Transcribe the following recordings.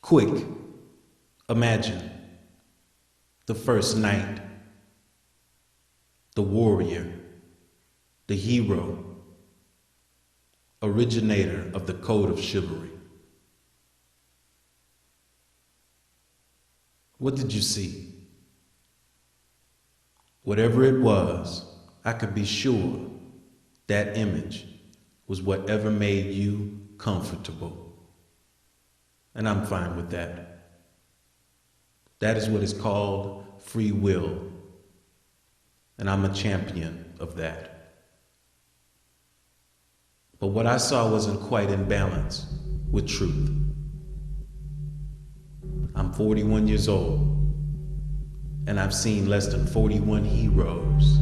Quick, imagine the first knight, the warrior, the hero, originator of the code of chivalry. What did you see? Whatever it was, I could be sure that image was whatever made you comfortable. And I'm fine with that. That is what is called free will. And I'm a champion of that. But what I saw wasn't quite in balance with truth. I'm 41 years old, and I've seen less than 41 heroes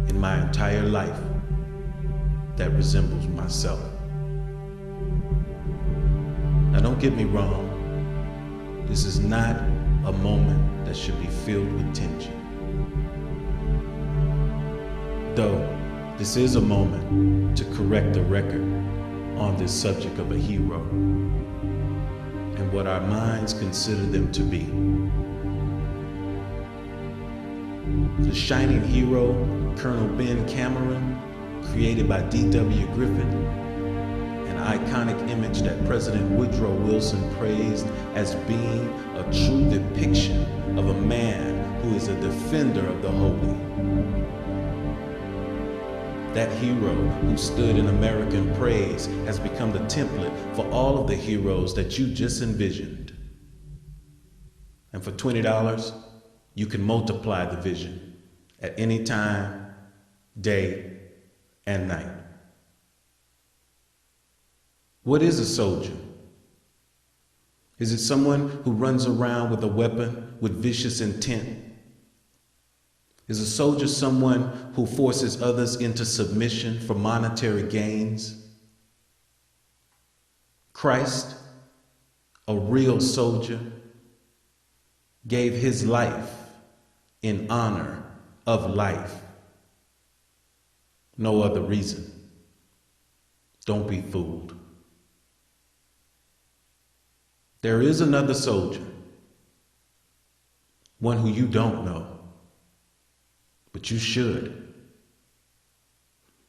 in my entire life that resembles myself. Now don't get me wrong, this is not a moment that should be filled with tension. Though this is a moment to correct the record on this subject of a hero and what our minds consider them to be. The shining hero, Colonel Ben Cameron, created by D.W. Griffith, an iconic image that President Woodrow Wilson praised as being a true depiction of a man who is a defender of the holy. That hero who stood in American praise has become the template for all of the heroes that you just envisioned. And for $20, you can multiply the vision at any time, day, and night. What is a soldier? Is it someone who runs around with a weapon with vicious intent? Is a soldier someone who forces others into submission for monetary gains? Christ, a real soldier, gave his life in honor of life. No other reason. Don't be fooled. There is another soldier, one who you don't know, but you should.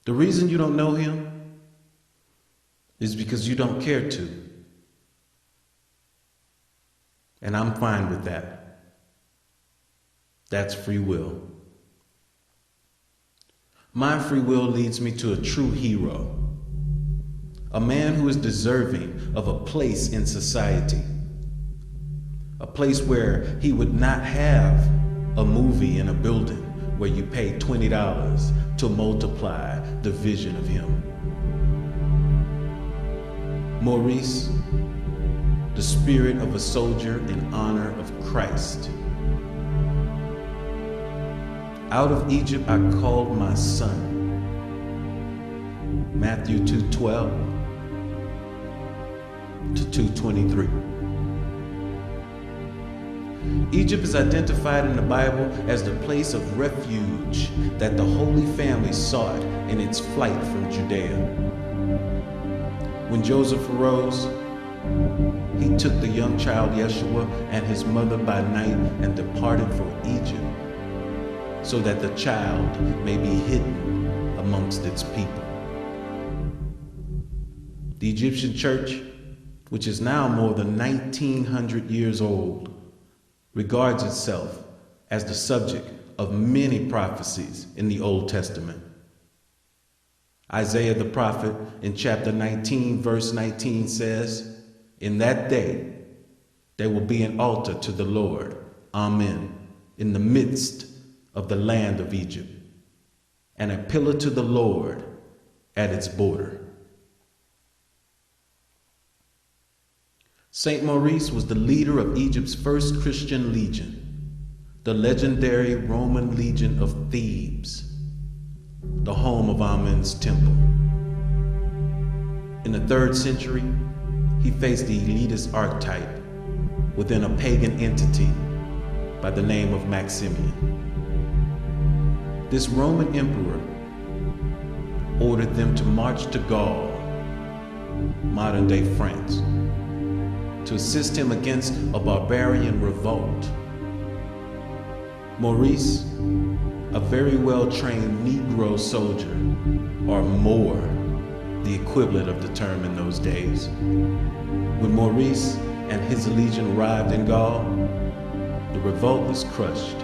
The reason you don't know him is because you don't care to. And I'm fine with that. That's free will. My free will leads me to a true hero. A man who is deserving of a place in society. A place where he would not have a movie in a building where you pay $20 to multiply the vision of him. Maurice, the spirit of a soldier in honor of Christ. Out of Egypt I called my son. Matthew 2:12 to 2:23. Egypt is identified in the Bible as the place of refuge that the Holy Family sought in its flight from Judea. When Joseph arose, he took the young child Yeshua and his mother by night and departed for Egypt, so that the child may be hidden amongst its people. The Egyptian church, which is now more than 1900 years old, regards itself as the subject of many prophecies in the Old Testament. Isaiah the prophet in chapter 19, verse 19 says, "In that day there will be an altar to the Lord, Amen, in the midst of the land of Egypt, and a pillar to the Lord at its border." Saint Maurice was the leader of Egypt's first Christian legion, the legendary Roman Legion of Thebes, the home of Amen's temple. In the 3rd century, he faced the elitist archetype within a pagan entity by the name of Maximian. This Roman emperor ordered them to march to Gaul, modern-day France, to assist him against a barbarian revolt. Maurice, a very well-trained Negro soldier, or Moor, the equivalent of the term in those days. When Maurice and his legion arrived in Gaul, the revolt was crushed.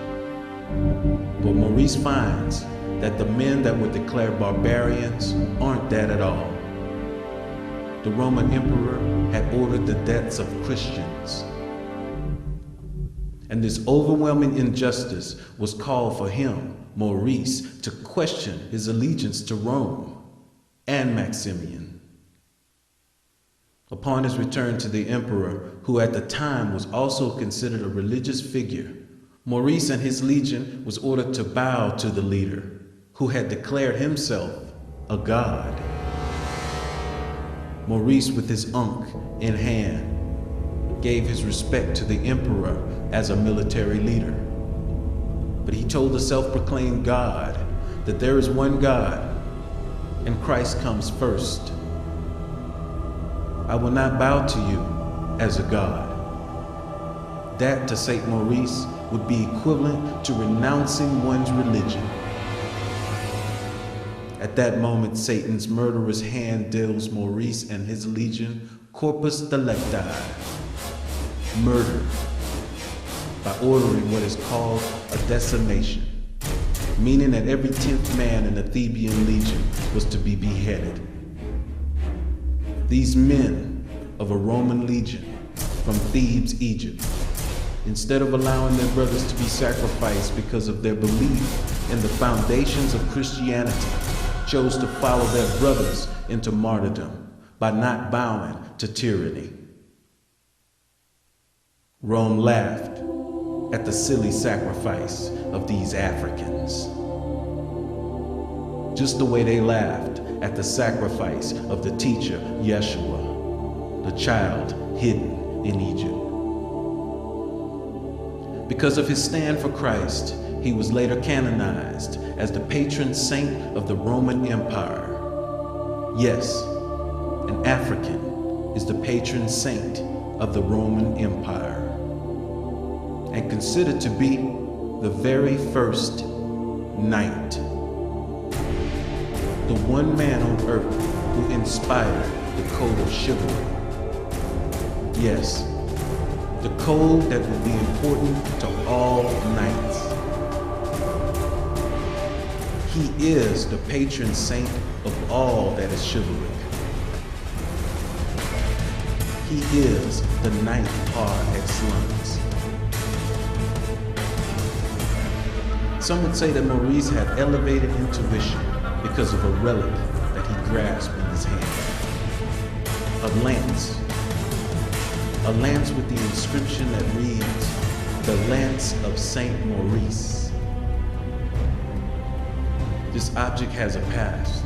But Maurice finds that the men that were declared barbarians aren't that at all. The Roman emperor had ordered the deaths of Christians. And this overwhelming injustice was called for him, Maurice, to question his allegiance to Rome and Maximian. Upon his return to the emperor, who at the time was also considered a religious figure, Maurice and his legion was ordered to bow to the leader, who had declared himself a god. Maurice, with his ankh in hand, gave his respect to the emperor as a military leader. But he told the self-proclaimed God that there is one God, and Christ comes first. I will not bow to you as a god. That, to Saint Maurice, would be equivalent to renouncing one's religion. At that moment, Satan's murderous hand deals Maurice and his legion corpus delicti, murder, by ordering what is called a decimation, meaning that every 10th man in the Theban legion was to be beheaded. These men of a Roman legion from Thebes, Egypt, instead of allowing their brothers to be sacrificed because of their belief in the foundations of Christianity, chose to follow their brothers into martyrdom by not bowing to tyranny. Rome laughed at the silly sacrifice of these Africans, just the way they laughed at the sacrifice of the teacher Yeshua, the child hidden in Egypt. Because of his stand for Christ, he was later canonized as the patron saint of the Roman Empire. Yes, an African is the patron saint of the Roman Empire, and considered to be the very first knight, the one man on earth who inspired the code of chivalry. Yes, the code that will be important to all knights. He is the patron saint of all that is chivalric. He is the knight par excellence. Some would say that Maurice had elevated intuition because of a relic that he grasped in his hand. A lance. A lance with the inscription that reads, "The Lance of Saint Maurice." This object has a past.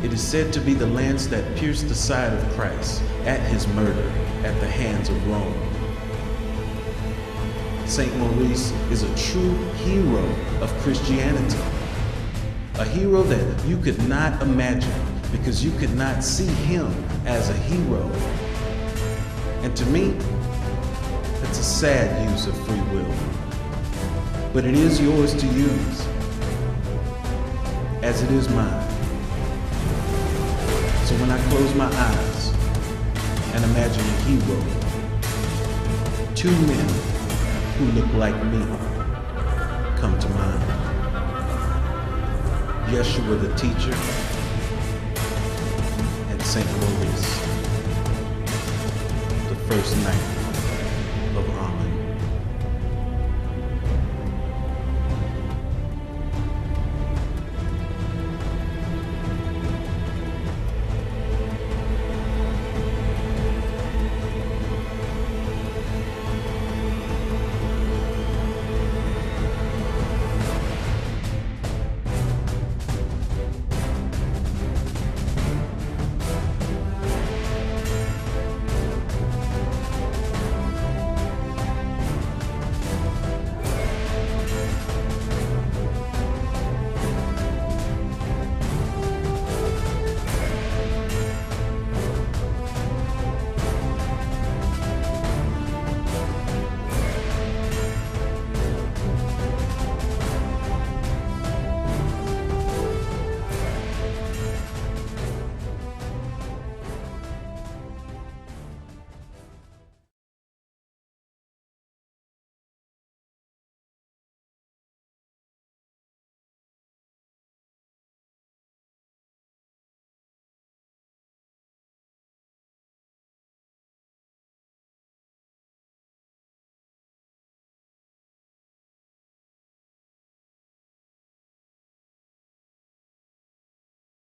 It is said to be the lance that pierced the side of Christ at his murder at the hands of Rome. Saint Maurice is a true hero of Christianity. A hero that you could not imagine because you could not see him as a hero. And to me, that's a sad use of free will. But it is yours to use, as it is mine. So when I close my eyes and imagine a hero, two men who look like me come to mind. Yeshua the teacher and Saint Maurice, the first knight.